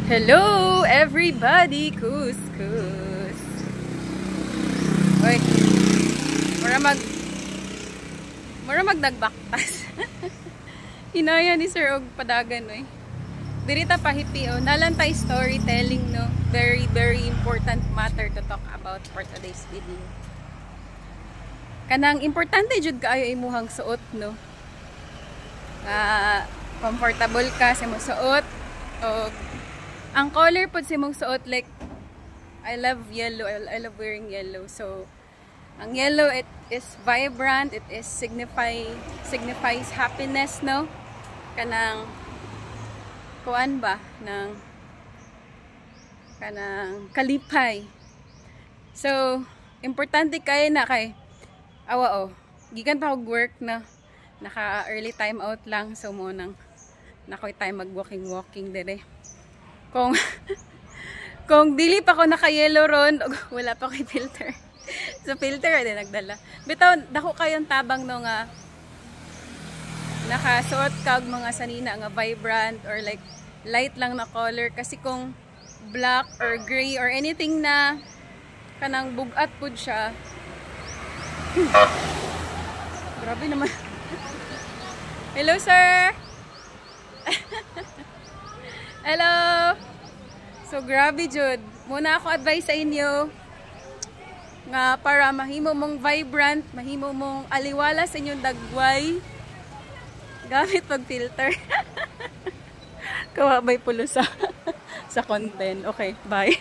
Hello everybody, kus. Oy. Mura magdagbaktas. Hinaya ni Sir og padagan oy. Dirita pahipi o nalantay storytelling no. Very important matter to talk about for today's video. Kanang importante jud kaayo imuhang suot no. Comfortable ka sa imong suot o ang color po sa imong suot, like I love yellow. I love wearing yellow. So ang yellow, it is vibrant, it is signifies happiness no. Kanang kuan ba ng kanang kalipay. So importante kay na kay awa gikan pa og work na naka early time out lang, so mo nang nakoy time mag walking dire. Kung dili pa ko naka yellow ron, wala pa koy filter. So filter din nagdala. Bitaw dako kayong tabang no nga nakasuot kag mga sanina nga vibrant or like light lang na color, kasi kung black or gray or anything na kanang bugat pud siya. Grabe naman. Hello sir. Hello. So grabe jud. Muna ako advice sa inyo nga para mahimo mong vibrant, mahimo mong aliwala sa inyong dagway, gamit pag filter. Kawa may pulo sa content. Okay, bye.